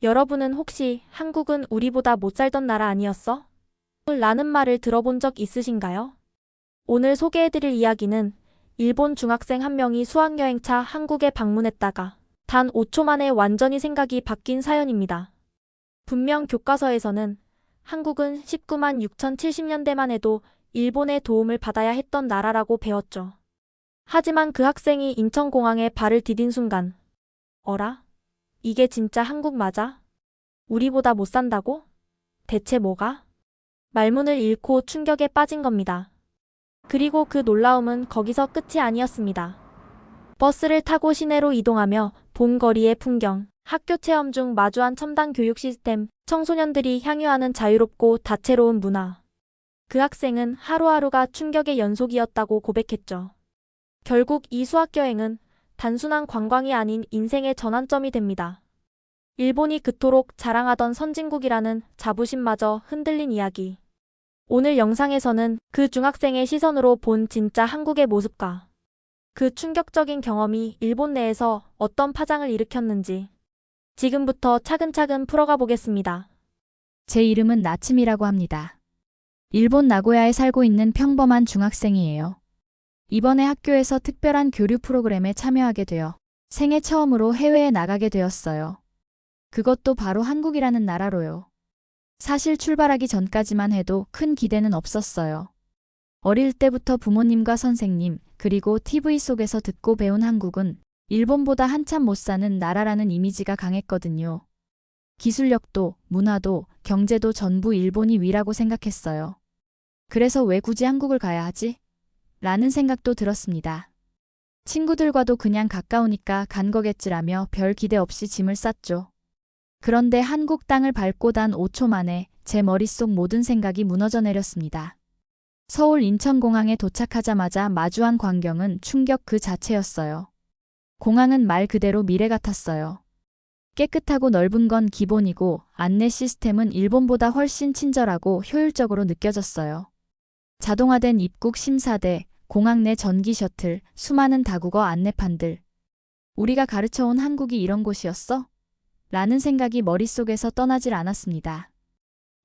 여러분은 혹시 한국은 우리보다 못 살던 나라 아니었어? 라는 말을 들어본 적 있으신가요? 오늘 소개해드릴 이야기는 일본 중학생 한 명이 수학여행차 한국에 방문했다가 단 5초 만에 완전히 생각이 바뀐 사연입니다. 분명 교과서에서는 한국은 19만 6,070년대만 해도 일본의 도움을 받아야 했던 나라라고 배웠죠. 하지만 그 학생이 인천공항에 발을 디딘 순간, 어라? 이게 진짜 한국 맞아? 우리보다 못 산다고? 대체 뭐가? 말문을 잃고 충격에 빠진 겁니다. 그리고 그 놀라움은 거기서 끝이 아니었습니다. 버스를 타고 시내로 이동하며 본 거리의 풍경, 학교 체험 중 마주한 첨단 교육 시스템, 청소년들이 향유하는 자유롭고 다채로운 문화. 그 학생은 하루하루가 충격의 연속이었다고 고백했죠. 결국 이 수학여행은 단순한 관광이 아닌 인생의 전환점이 됩니다. 일본이 그토록 자랑하던 선진국이라는 자부심마저 흔들린 이야기. 오늘 영상에서는 그 중학생의 시선으로 본 진짜 한국의 모습과 그 충격적인 경험이 일본 내에서 어떤 파장을 일으켰는지 지금부터 차근차근 풀어가 보겠습니다. 제 이름은 나츠미라고 합니다. 일본 나고야에 살고 있는 평범한 중학생이에요. 이번에 학교에서 특별한 교류 프로그램에 참여하게 되어 생애 처음으로 해외에 나가게 되었어요. 그것도 바로 한국이라는 나라로요. 사실 출발하기 전까지만 해도 큰 기대는 없었어요. 어릴 때부터 부모님과 선생님, 그리고 TV 속에서 듣고 배운 한국은 일본보다 한참 못 사는 나라라는 이미지가 강했거든요. 기술력도, 문화도, 경제도 전부 일본이 위라고 생각했어요. 그래서 왜 굳이 한국을 가야 하지? 라는 생각도 들었습니다. 친구들과도 그냥 가까우니까 간 거겠지라며 별 기대 없이 짐을 쌌죠. 그런데 한국 땅을 밟고 단 5초 만에 제 머릿속 모든 생각이 무너져 내렸습니다. 서울 인천공항에 도착하자마자 마주한 광경은 충격 그 자체였어요. 공항은 말 그대로 미래 같았어요. 깨끗하고 넓은 건 기본이고 안내 시스템은 일본보다 훨씬 친절하고 효율적으로 느껴졌어요. 자동화된 입국 심사대, 공항 내 전기 셔틀, 수많은 다국어 안내판들. 우리가 가르쳐온 한국이 이런 곳이었어? 라는 생각이 머릿속에서 떠나질 않았습니다.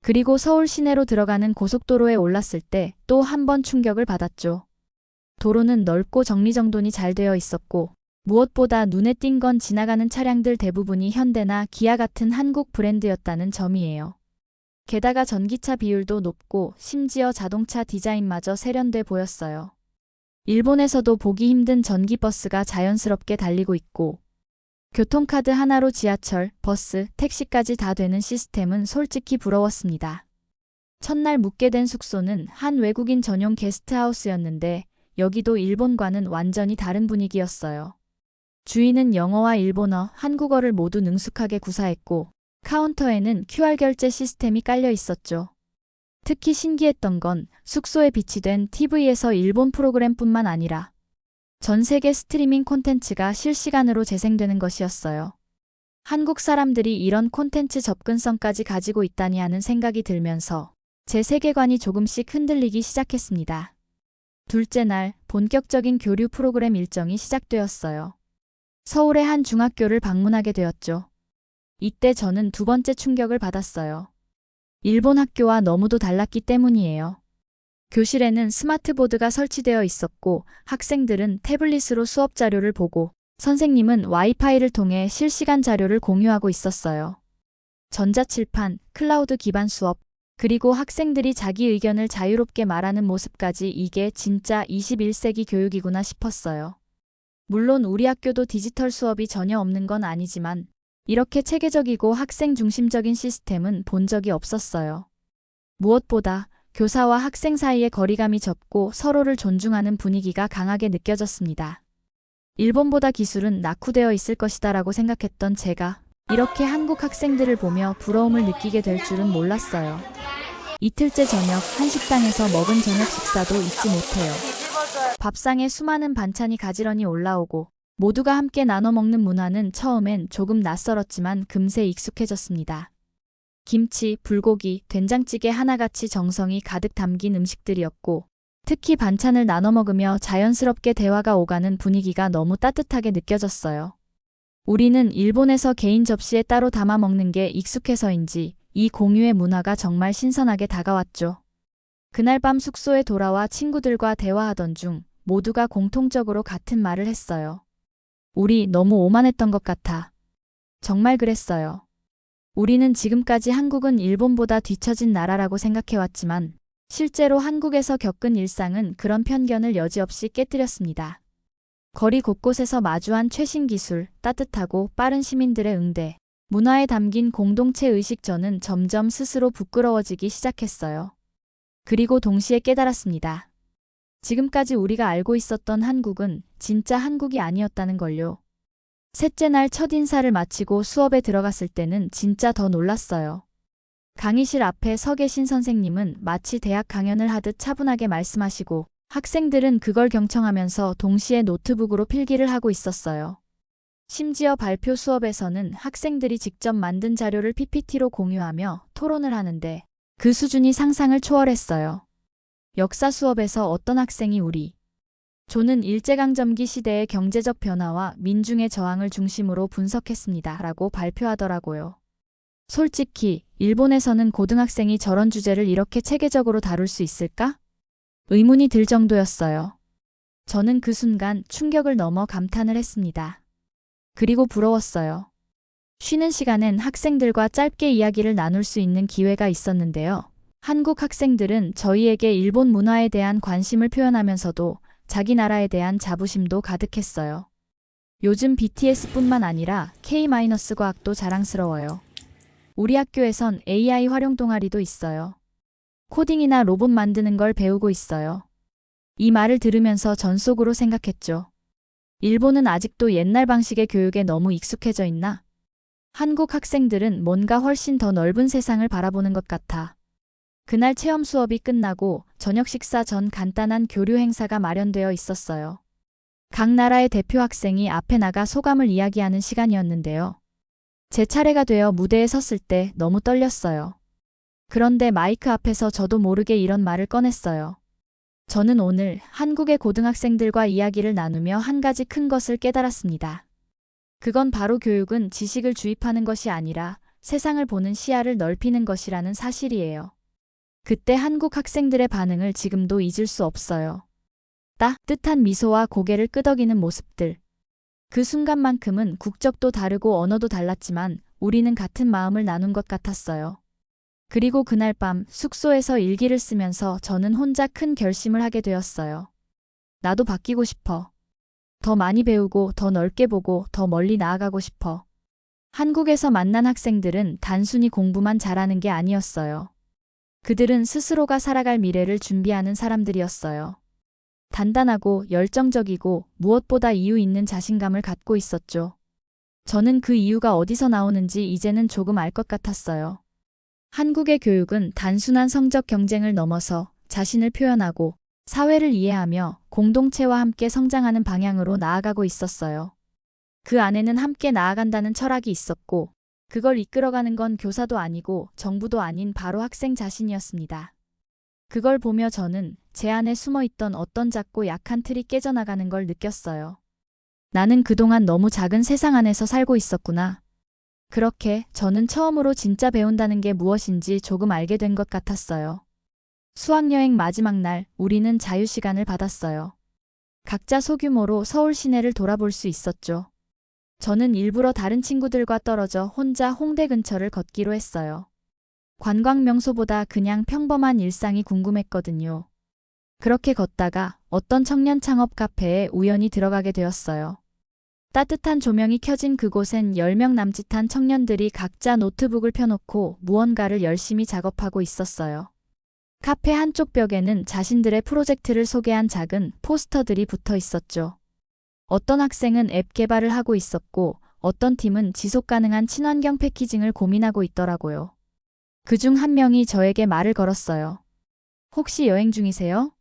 그리고 서울 시내로 들어가는 고속도로에 올랐을 때 또 한 번 충격을 받았죠. 도로는 넓고 정리정돈이 잘 되어 있었고 무엇보다 눈에 띈 건 지나가는 차량들 대부분이 현대나 기아 같은 한국 브랜드였다는 점이에요. 게다가 전기차 비율도 높고 심지어 자동차 디자인마저 세련돼 보였어요. 일본에서도 보기 힘든 전기버스가 자연스럽게 달리고 있고 교통카드 하나로 지하철, 버스, 택시까지 다 되는 시스템은 솔직히 부러웠습니다. 첫날 묵게 된 숙소는 한 외국인 전용 게스트하우스였는데 여기도 일본과는 완전히 다른 분위기였어요. 주인은 영어와 일본어, 한국어를 모두 능숙하게 구사했고 카운터에는 QR 결제 시스템이 깔려 있었죠. 특히 신기했던 건 숙소에 비치된 TV에서 일본 프로그램뿐만 아니라 전 세계 스트리밍 콘텐츠가 실시간으로 재생되는 것이었어요. 한국 사람들이 이런 콘텐츠 접근성까지 가지고 있다니 하는 생각이 들면서 제 세계관이 조금씩 흔들리기 시작했습니다. 둘째 날 본격적인 교류 프로그램 일정이 시작되었어요. 서울의 한 중학교를 방문하게 되었죠. 이때 저는 두 번째 충격을 받았어요. 일본 학교와 너무도 달랐기 때문이에요. 교실에는 스마트보드가 설치되어 있었고 학생들은 태블릿으로 수업 자료를 보고 선생님은 와이파이를 통해 실시간 자료를 공유하고 있었어요. 전자칠판, 클라우드 기반 수업, 그리고 학생들이 자기 의견을 자유롭게 말하는 모습까지 이게 진짜 21세기 교육이구나 싶었어요. 물론 우리 학교도 디지털 수업이 전혀 없는 건 아니지만 이렇게 체계적이고 학생 중심적인 시스템은 본 적이 없었어요. 무엇보다 교사와 학생 사이의 거리감이 적고 서로를 존중하는 분위기가 강하게 느껴졌습니다. 일본보다 기술은 낙후되어 있을 것이다라고 생각했던 제가 이렇게 한국 학생들을 보며 부러움을 느끼게 될 줄은 몰랐어요. 이틀째 저녁 한식당에서 먹은 저녁 식사도 잊지 못해요. 밥상에 수많은 반찬이 가지런히 올라오고 모두가 함께 나눠 먹는 문화는 처음엔 조금 낯설었지만 금세 익숙해졌습니다. 김치, 불고기, 된장찌개 하나같이 정성이 가득 담긴 음식들이었고 특히 반찬을 나눠 먹으며 자연스럽게 대화가 오가는 분위기가 너무 따뜻하게 느껴졌어요. 우리는 일본에서 개인 접시에 따로 담아 먹는 게 익숙해서인지 이 공유의 문화가 정말 신선하게 다가왔죠. 그날 밤 숙소에 돌아와 친구들과 대화하던 중 모두가 공통적으로 같은 말을 했어요. 우리 너무 오만했던 것 같아. 정말 그랬어요. 우리는 지금까지 한국은 일본보다 뒤처진 나라라고 생각해왔지만 실제로 한국에서 겪은 일상은 그런 편견을 여지없이 깨뜨렸습니다. 거리 곳곳에서 마주한 최신 기술, 따뜻하고 빠른 시민들의 응대, 문화에 담긴 공동체 의식 저는 점점 스스로 부끄러워지기 시작했어요. 그리고 동시에 깨달았습니다. 지금까지 우리가 알고 있었던 한국은 진짜 한국이 아니었다는 걸요. 셋째 날 첫 인사를 마치고 수업에 들어갔을 때는 진짜 더 놀랐어요. 강의실 앞에 서 계신 선생님은 마치 대학 강연을 하듯 차분하게 말씀하시고 학생들은 그걸 경청하면서 동시에 노트북으로 필기를 하고 있었어요. 심지어 발표 수업에서는 학생들이 직접 만든 자료를 PPT로 공유하며 토론을 하는데 그 수준이 상상을 초월했어요. 역사 수업에서 어떤 학생이 우리 조는 일제강점기 시대의 경제적 변화와 민중의 저항을 중심으로 분석했습니다. 라고 발표하더라고요. 솔직히 일본에서는 고등학생이 저런 주제를 이렇게 체계적으로 다룰 수 있을까? 의문이 들 정도였어요. 저는 그 순간 충격을 넘어 감탄을 했습니다. 그리고 부러웠어요. 쉬는 시간엔 학생들과 짧게 이야기를 나눌 수 있는 기회가 있었는데요. 한국 학생들은 저희에게 일본 문화에 대한 관심을 표현하면서도 자기 나라에 대한 자부심도 가득했어요. 요즘 BTS뿐만 아니라 K-과학도 자랑스러워요. 우리 학교에선 AI 활용 동아리도 있어요. 코딩이나 로봇 만드는 걸 배우고 있어요. 이 말을 들으면서 전 속으로 생각했죠. 일본은 아직도 옛날 방식의 교육에 너무 익숙해져 있나? 한국 학생들은 뭔가 훨씬 더 넓은 세상을 바라보는 것 같아. 그날 체험 수업이 끝나고 저녁 식사 전 간단한 교류 행사가 마련되어 있었어요. 각 나라의 대표 학생이 앞에 나가 소감을 이야기하는 시간이었는데요. 제 차례가 되어 무대에 섰을 때 너무 떨렸어요. 그런데 마이크 앞에서 저도 모르게 이런 말을 꺼냈어요. 저는 오늘 한국의 고등학생들과 이야기를 나누며 한 가지 큰 것을 깨달았습니다. 그건 바로 교육은 지식을 주입하는 것이 아니라 세상을 보는 시야를 넓히는 것이라는 사실이에요. 그때 한국 학생들의 반응을 지금도 잊을 수 없어요. 따뜻한 미소와 고개를 끄덕이는 모습들. 그 순간만큼은 국적도 다르고 언어도 달랐지만 우리는 같은 마음을 나눈 것 같았어요. 그리고 그날 밤 숙소에서 일기를 쓰면서 저는 혼자 큰 결심을 하게 되었어요. 나도 바뀌고 싶어. 더 많이 배우고 더 넓게 보고 더 멀리 나아가고 싶어. 한국에서 만난 학생들은 단순히 공부만 잘하는 게 아니었어요. 그들은 스스로가 살아갈 미래를 준비하는 사람들이었어요. 단단하고 열정적이고 무엇보다 이유 있는 자신감을 갖고 있었죠. 저는 그 이유가 어디서 나오는지 이제는 조금 알 것 같았어요. 한국의 교육은 단순한 성적 경쟁을 넘어서 자신을 표현하고 사회를 이해하며 공동체와 함께 성장하는 방향으로 나아가고 있었어요. 그 안에는 함께 나아간다는 철학이 있었고 그걸 이끌어가는 건 교사도 아니고 정부도 아닌 바로 학생 자신이었습니다. 그걸 보며 저는 제 안에 숨어있던 어떤 작고 약한 틀이 깨져나가는 걸 느꼈어요. 나는 그동안 너무 작은 세상 안에서 살고 있었구나. 그렇게 저는 처음으로 진짜 배운다는 게 무엇인지 조금 알게 된 것 같았어요. 수학여행 마지막 날 우리는 자유시간을 받았어요. 각자 소규모로 서울 시내를 돌아볼 수 있었죠. 저는 일부러 다른 친구들과 떨어져 혼자 홍대 근처를 걷기로 했어요. 관광 명소보다 그냥 평범한 일상이 궁금했거든요. 그렇게 걷다가 어떤 청년 창업 카페에 우연히 들어가게 되었어요. 따뜻한 조명이 켜진 그곳엔 10명 남짓한 청년들이 각자 노트북을 펴놓고 무언가를 열심히 작업하고 있었어요. 카페 한쪽 벽에는 자신들의 프로젝트를 소개한 작은 포스터들이 붙어 있었죠. 어떤 학생은 앱 개발을 하고 있었고 어떤 팀은 지속가능한 친환경 패키징을 고민하고 있더라고요. 그중 한 명이 저에게 말을 걸었어요. 혹시 여행 중이세요?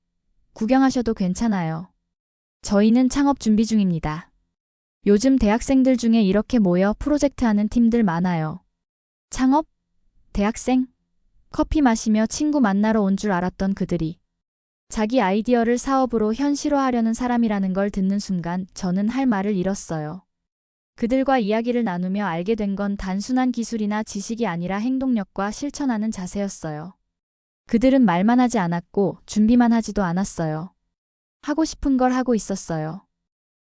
구경하셔도 괜찮아요. 저희는 창업 준비 중입니다. 요즘 대학생들 중에 이렇게 모여 프로젝트하는 팀들 많아요. 창업? 대학생? 커피 마시며 친구 만나러 온 줄 알았던 그들이 자기 아이디어를 사업으로 현실화하려는 사람이라는 걸 듣는 순간 저는 할 말을 잃었어요. 그들과 이야기를 나누며 알게 된 건 단순한 기술이나 지식이 아니라 행동력과 실천하는 자세였어요. 그들은 말만 하지 않았고 준비만 하지도 않았어요. 하고 싶은 걸 하고 있었어요.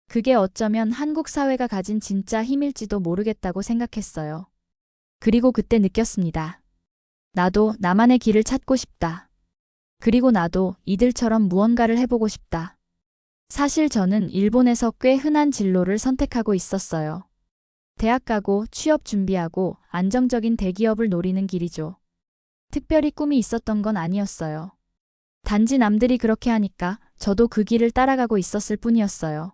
그게 어쩌면 한국 사회가 가진 진짜 힘일지도 모르겠다고 생각했어요. 그리고 그때 느꼈습니다. 나도 나만의 길을 찾고 싶다. 그리고 나도 이들처럼 무언가를 해보고 싶다. 사실 저는 일본에서 꽤 흔한 진로를 선택하고 있었어요. 대학 가고 취업 준비하고 안정적인 대기업을 노리는 길이죠. 특별히 꿈이 있었던 건 아니었어요. 단지 남들이 그렇게 하니까 저도 그 길을 따라가고 있었을 뿐이었어요.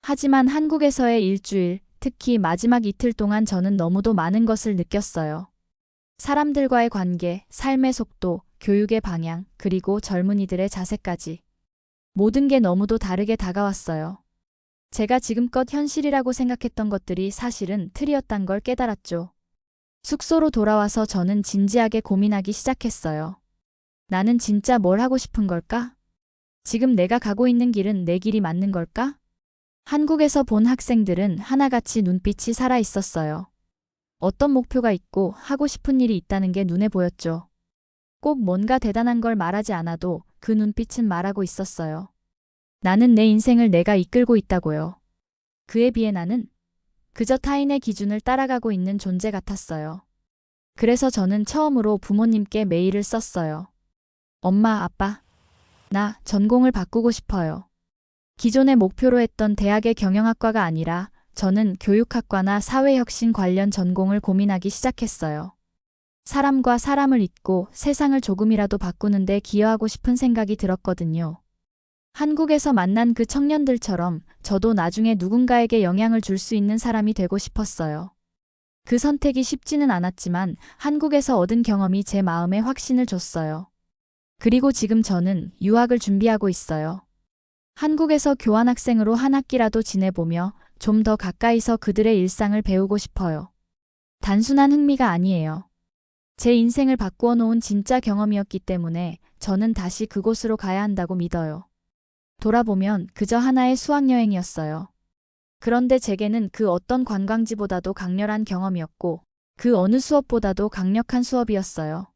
하지만 한국에서의 일주일, 특히 마지막 이틀 동안 저는 너무도 많은 것을 느꼈어요. 사람들과의 관계, 삶의 속도, 교육의 방향, 그리고 젊은이들의 자세까지. 모든 게 너무도 다르게 다가왔어요. 제가 지금껏 현실이라고 생각했던 것들이 사실은 틀이었단 걸 깨달았죠. 숙소로 돌아와서 저는 진지하게 고민하기 시작했어요. 나는 진짜 뭘 하고 싶은 걸까? 지금 내가 가고 있는 길은 내 길이 맞는 걸까? 한국에서 본 학생들은 하나같이 눈빛이 살아 있었어요. 어떤 목표가 있고 하고 싶은 일이 있다는 게 눈에 보였죠. 꼭 뭔가 대단한 걸 말하지 않아도 그 눈빛은 말하고 있었어요. 나는 내 인생을 내가 이끌고 있다고요. 그에 비해 나는 그저 타인의 기준을 따라가고 있는 존재 같았어요. 그래서 저는 처음으로 부모님께 메일을 썼어요. 엄마, 아빠, 나 전공을 바꾸고 싶어요. 기존의 목표로 했던 대학의 경영학과가 아니라 저는 교육학과나 사회혁신 관련 전공을 고민하기 시작했어요. 사람과 사람을 잇고 세상을 조금이라도 바꾸는데 기여하고 싶은 생각이 들었거든요. 한국에서 만난 그 청년들처럼 저도 나중에 누군가에게 영향을 줄 수 있는 사람이 되고 싶었어요. 그 선택이 쉽지는 않았지만 한국에서 얻은 경험이 제 마음에 확신을 줬어요. 그리고 지금 저는 유학을 준비하고 있어요. 한국에서 교환학생으로 한 학기라도 지내보며 좀 더 가까이서 그들의 일상을 배우고 싶어요. 단순한 흥미가 아니에요. 제 인생을 바꾸어 놓은 진짜 경험이었기 때문에 저는 다시 그곳으로 가야 한다고 믿어요. 돌아보면 그저 하나의 수학여행이었어요. 그런데 제게는 그 어떤 관광지보다도 강렬한 경험이었고 그 어느 수업보다도 강력한 수업이었어요.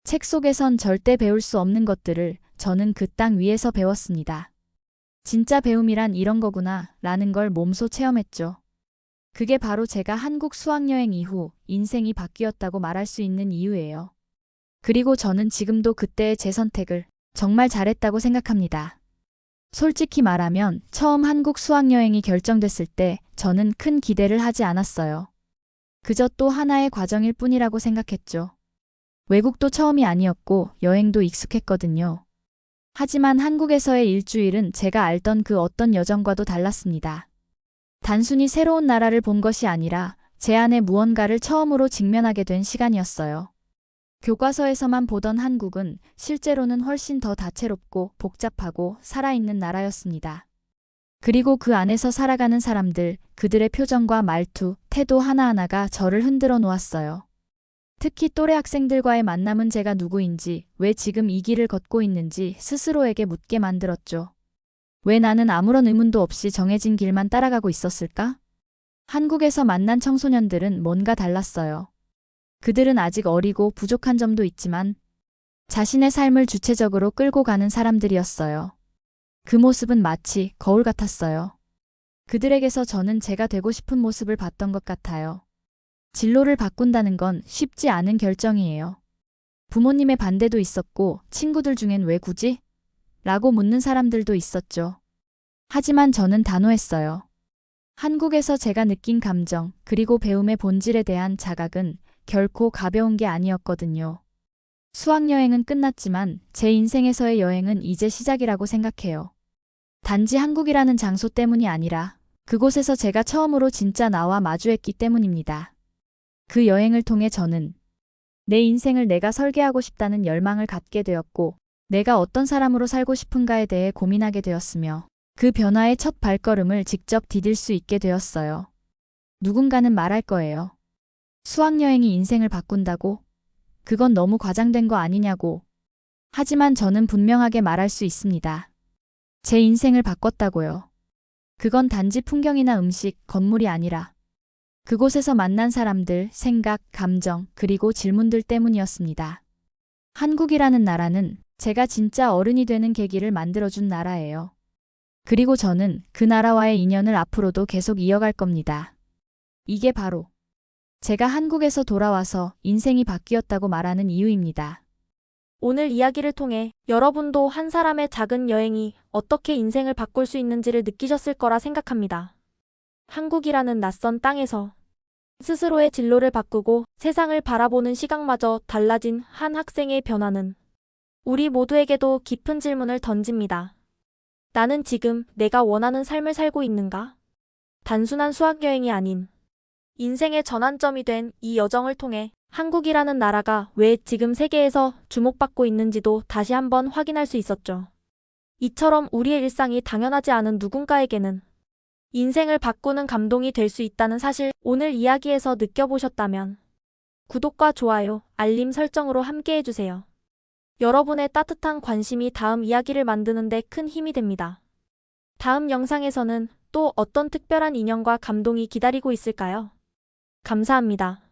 책 속에선 절대 배울 수 없는 것들을 저는 그 땅 위에서 배웠습니다. 진짜 배움이란 이런 거구나 라는 걸 몸소 체험했죠. 그게 바로 제가 한국 수학여행 이후 인생이 바뀌었다고 말할 수 있는 이유예요. 그리고 저는 지금도 그때의 제 선택을 정말 잘했다고 생각합니다. 솔직히 말하면 처음 한국 수학여행이 결정됐을 때 저는 큰 기대를 하지 않았어요. 그저 또 하나의 과정일 뿐이라고 생각했죠. 외국도 처음이 아니었고 여행도 익숙했거든요. 하지만 한국에서의 일주일은 제가 알던 그 어떤 여정과도 달랐습니다. 단순히 새로운 나라를 본 것이 아니라 제 안에 무언가를 처음으로 직면하게 된 시간이었어요. 교과서에서만 보던 한국은 실제로는 훨씬 더 다채롭고 복잡하고 살아있는 나라였습니다. 그리고 그 안에서 살아가는 사람들, 그들의 표정과 말투, 태도 하나하나가 저를 흔들어 놓았어요. 특히 또래 학생들과의 만남은 제가 누구인지, 왜 지금 이 길을 걷고 있는지 스스로에게 묻게 만들었죠. 왜 나는 아무런 의문도 없이 정해진 길만 따라가고 있었을까? 한국에서 만난 청소년들은 뭔가 달랐어요. 그들은 아직 어리고 부족한 점도 있지만 자신의 삶을 주체적으로 끌고 가는 사람들이었어요. 그 모습은 마치 거울 같았어요. 그들에게서 저는 제가 되고 싶은 모습을 봤던 것 같아요. 진로를 바꾼다는 건 쉽지 않은 결정이에요. 부모님의 반대도 있었고 친구들 중엔 왜 굳이? 라고 묻는 사람들도 있었죠. 하지만 저는 단호했어요. 한국에서 제가 느낀 감정, 그리고 배움의 본질에 대한 자각은 결코 가벼운 게 아니었거든요. 수학여행은 끝났지만 제 인생에서의 여행은 이제 시작이라고 생각해요. 단지 한국이라는 장소 때문이 아니라 그곳에서 제가 처음으로 진짜 나와 마주했기 때문입니다. 그 여행을 통해 저는 내 인생을 내가 설계하고 싶다는 열망을 갖게 되었고 내가 어떤 사람으로 살고 싶은가에 대해 고민하게 되었으며 그 변화의 첫 발걸음을 직접 디딜 수 있게 되었어요. 누군가는 말할 거예요. 수학여행이 인생을 바꾼다고? 그건 너무 과장된 거 아니냐고. 하지만 저는 분명하게 말할 수 있습니다. 제 인생을 바꿨다고요. 그건 단지 풍경이나 음식, 건물이 아니라 그곳에서 만난 사람들, 생각, 감정, 그리고 질문들 때문이었습니다. 한국이라는 나라는 제가 진짜 어른이 되는 계기를 만들어준 나라예요. 그리고 저는 그 나라와의 인연을 앞으로도 계속 이어갈 겁니다. 이게 바로 제가 한국에서 돌아와서 인생이 바뀌었다고 말하는 이유입니다. 오늘 이야기를 통해 여러분도 한 사람의 작은 여행이 어떻게 인생을 바꿀 수 있는지를 느끼셨을 거라 생각합니다. 한국이라는 낯선 땅에서 스스로의 진로를 바꾸고 세상을 바라보는 시각마저 달라진 한 학생의 변화는 우리 모두에게도 깊은 질문을 던집니다. 나는 지금 내가 원하는 삶을 살고 있는가? 단순한 수학여행이 아닌 인생의 전환점이 된 이 여정을 통해 한국이라는 나라가 왜 지금 세계에서 주목받고 있는지도 다시 한번 확인할 수 있었죠. 이처럼 우리의 일상이 당연하지 않은 누군가에게는 인생을 바꾸는 감동이 될 수 있다는 사실, 오늘 이야기에서 느껴보셨다면 구독과 좋아요, 알림 설정으로 함께 해주세요. 여러분의 따뜻한 관심이 다음 이야기를 만드는 데 큰 힘이 됩니다. 다음 영상에서는 또 어떤 특별한 인연과 감동이 기다리고 있을까요? 감사합니다.